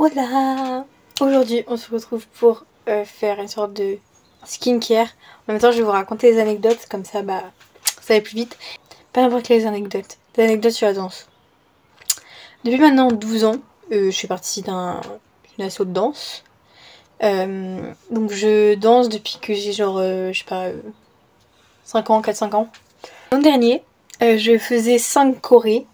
Hola! Aujourd'hui on se retrouve pour faire une sorte de skincare. En même temps je vais vous raconter des anecdotes, comme ça ça va plus vite. Pas n'importe quelles anecdotes, des anecdotes sur la danse. Depuis maintenant 12 ans, je fais partie d'une asso de danse. Donc je danse depuis que j'ai genre, je sais pas, 5 ans, 4-5 ans. L'an dernier, je faisais 5 chorés.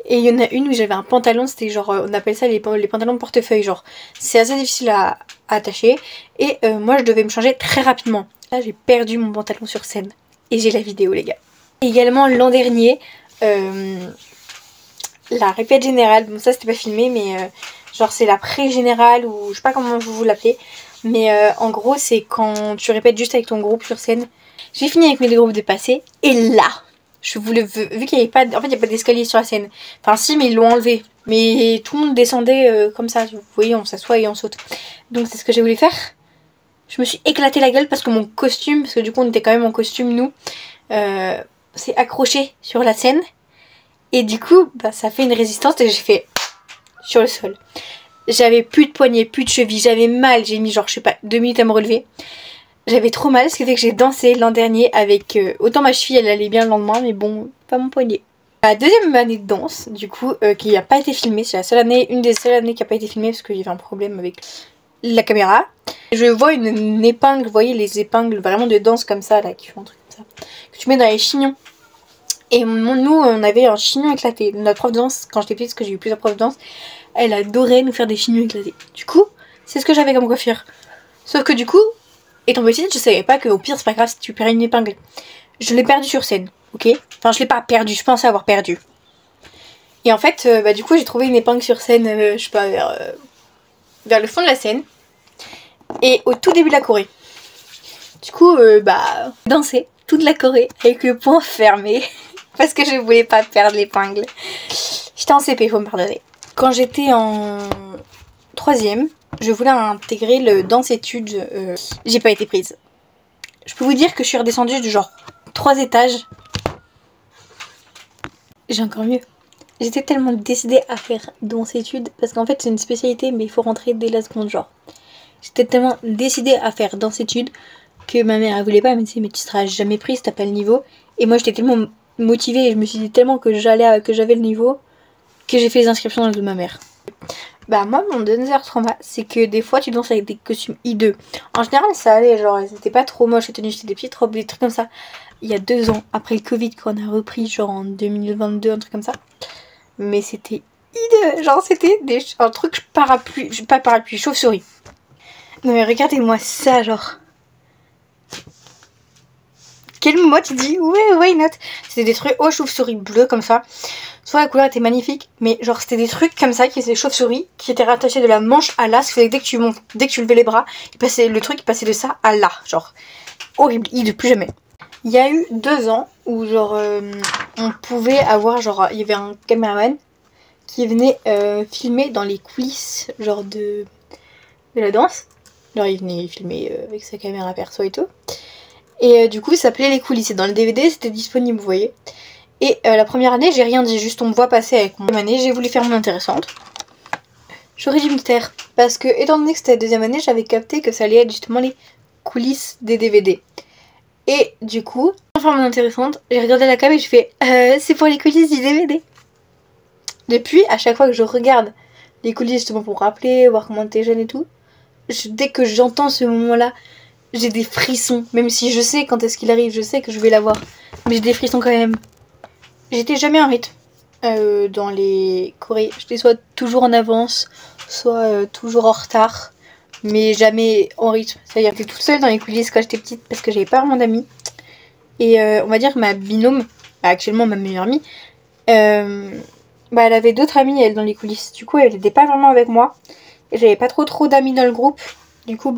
Et il y en a une où j'avais un pantalon, c'était genre, on appelle ça les pantalons de portefeuille, genre c'est assez difficile à attacher. Et moi je devais me changer très rapidement. Là j'ai perdu mon pantalon sur scène. Et j'ai la vidéo les gars. Également l'an dernier, la répète générale, bon ça c'était pas filmé mais genre c'est la pré-générale ou je sais pas comment vous l'appelez. Mais en gros c'est quand tu répètes juste avec ton groupe sur scène. J'ai fini avec mes deux groupes de passé et là je voulais, vu qu'il n'y avait pas, en fait il n'y a pas d'escalier sur la scène. Enfin si mais ils l'ont enlevé. Mais tout le monde descendait comme ça, vous voyez on s'assoit et on saute. Donc c'est ce que j'ai voulu faire. Je me suis éclaté la gueule parce que mon costume, parce que du coup on était quand même en costume nous, s'est accroché sur la scène. Et du coup ça fait une résistance et j'ai fait sur le sol. J'avais plus de poignets, plus de cheville, j'avais mal, j'ai mis genre je sais pas 2 minutes à me relever. J'avais trop mal, ce qui fait que j'ai dansé l'an dernier avec... autant ma cheville elle allait bien le lendemain, mais bon, pas mon poignet. La deuxième année de danse, du coup, qui n'a pas été filmée, c'est la seule année, une des seules années qui n'a pas été filmée parce qu'il y avait un problème avec la caméra. Je vois une épingle, vous voyez les épingles vraiment de danse comme ça, là, qui font un truc comme ça, que tu mets dans les chignons. Et nous, on avait un chignon éclaté. Notre prof de danse, quand j'étais petite, parce que j'ai eu plusieurs profs de danse, elle adorait nous faire des chignons éclatés. Du coup, c'est ce que j'avais comme coiffure. Sauf que du coup... étant petite, je savais pas qu'au pire c'est pas grave si tu perds une épingle. Je l'ai perdu sur scène, ok? Enfin je l'ai pas perdu, je pensais avoir perdu. Et en fait, du coup j'ai trouvé une épingle sur scène, je sais pas, vers le fond de la scène. Et au tout début de la choré. Du coup, danser toute la choré avec le poing fermé. Parce que je voulais pas perdre l'épingle. J'étais en CP, faut me pardonner. Quand j'étais en 3ème, je voulais intégrer le danse-études, j'ai pas été prise. Je peux vous dire que je suis redescendue de genre 3 étages. J'ai encore mieux. J'étais tellement décidée à faire danse-études, parce qu'en fait c'est une spécialité mais il faut rentrer dès la seconde genre. J'étais tellement décidée à faire danse-études que ma mère elle voulait pas, elle me disait mais tu seras jamais prise, t'as pas le niveau. Et moi j'étais tellement motivée et je me suis dit tellement que j'avais le niveau que j'ai fait les inscriptions dans le dos de ma mère. Bah moi mon deuxième trauma c'est que des fois tu danses avec des costumes hideux. En général ça allait, genre c'était pas trop moche les tenues, c'était des petites robes, des trucs comme ça. Il y a 2 ans, après le Covid qu'on a repris genre en 2022, un truc comme ça. Mais c'était hideux, genre c'était un truc parapluie, pas parapluie, chauve-souris. Non mais regardez-moi ça genre. Quel mot tu dis? Ouais, why not? C'était des trucs aux chauve-souris bleues comme ça. Soit la couleur était magnifique, mais genre c'était des trucs comme ça qui étaient des chauves-souris qui étaient rattachés de la manche à là. Ce qui faisait que dès que tu levais les bras, le truc il passait de ça à là. Genre horrible, il ne plus jamais. Il y a eu 2 ans où genre on pouvait avoir genre, il y avait un caméraman qui venait filmer dans les coulisses genre de la danse. Genre il venait filmer avec sa caméra perso et tout. Et du coup ça s'appelait les coulisses et dans le DVD c'était disponible vous voyez. Et la première année j'ai rien dit, juste on me voit passer avec mon année, j'ai voulu faire mon intéressante. J'aurais dû me taire parce que étant donné que c'était la deuxième année j'avais capté que ça allait être justement les coulisses des DVD. Et du coup, pour faire mon intéressante, j'ai regardé la cam et j'ai fait c'est pour les coulisses du DVD. Depuis, à chaque fois que je regarde les coulisses justement pour me rappeler, voir comment t'es jeune et tout, dès que j'entends ce moment-là, j'ai des frissons. Même si je sais quand est-ce qu'il arrive, je sais que je vais l'avoir. Mais j'ai des frissons quand même. J'étais jamais en rythme dans les chorés. J'étais soit toujours en avance, soit toujours en retard. Mais jamais en rythme. C'est-à-dire que j'étais toute seule dans les coulisses quand j'étais petite parce que j'avais pas vraiment d'amis. Et on va dire que ma binôme, actuellement ma meilleure amie, elle avait d'autres amis elle dans les coulisses. Du coup elle n'était pas vraiment avec moi. Et j'avais pas trop d'amis dans le groupe. Du coup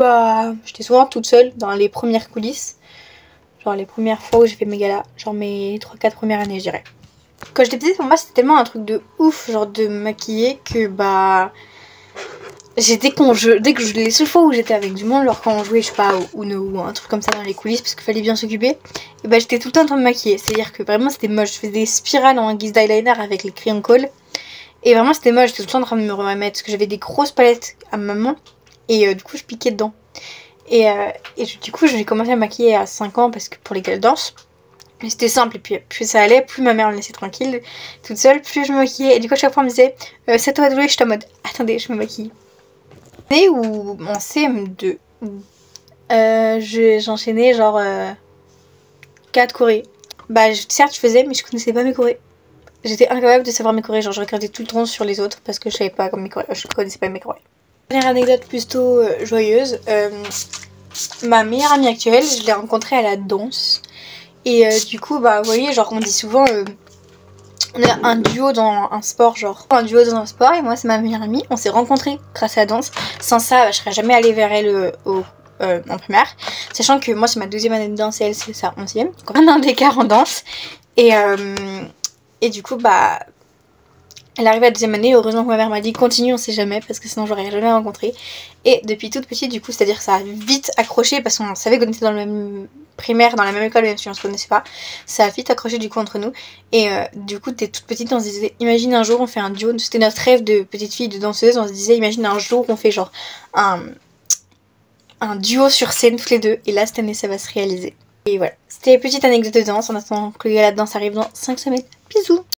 j'étais souvent toute seule dans les premières coulisses. Genre les premières fois où j'ai fait mes galas. Genre mes 3-4 premières années je dirais. Quand j'étais petite pour moi c'était tellement un truc de ouf genre de me maquiller que les seules fois où j'étais avec du monde, genre quand on jouait, je sais pas, au Uno ou un truc comme ça dans les coulisses parce qu'il fallait bien s'occuper, et j'étais tout le temps en train de me maquiller. C'est-à-dire que vraiment c'était moche. Je faisais des spirales en guise d'eyeliner avec les crayons colle. Et vraiment c'était moche, j'étais tout le temps en train de me remettre parce que j'avais des grosses palettes à ma maman et du coup je piquais dedans. Et du coup j'ai commencé à me maquiller à 5 ans parce que pour lesquelles danse. Mais c'était simple et puis plus ça allait, plus ma mère me laissait tranquille toute seule, plus je me maquillais. Et du coup à chaque fois elle me disait c'est toi douée, j'étais en mode attendez je me maquille. Ou en CM2 j'enchaînais genre 4 chorés. Bah certes je faisais mais je connaissais pas mes chorés. J'étais incapable de savoir mes chorés, genre je regardais tout le temps sur les autres parce que je savais pas comme mes chorés, je connaissais pas mes chorés. Dernière anecdote plutôt joyeuse, ma meilleure amie actuelle, je l'ai rencontrée à la danse. Et du coup bah vous voyez genre on dit souvent on est un duo dans un sport, genre un duo dans un sport, et moi c'est ma meilleure amie, on s'est rencontrés grâce à la danse. Sans ça je serais jamais allée vers elle en primaire, sachant que moi c'est ma 2e année de danse et elle c'est sa 11e, donc un an d'écart en danse. Et du coup bah elle arrive à la 2e année, heureusement que ma mère m'a dit continue, on sait jamais, parce que sinon j'aurais jamais rencontré. Et depuis toute petite du coup, c'est à dire que ça a vite accroché parce qu'on savait qu'on était dans le même primaire, dans la même école, même si on se connaissait pas. Ça a vite accroché du coup entre nous. Et du coup dès toute petite on se disait imagine un jour on fait un duo, c'était notre rêve de petite fille de danseuse, on se disait imagine un jour on fait genre un duo sur scène toutes les deux. Et là cette année ça va se réaliser. Et voilà, c'était une petite anecdote de danse en attendant que la danse arrive dans 5 semaines. Bisous.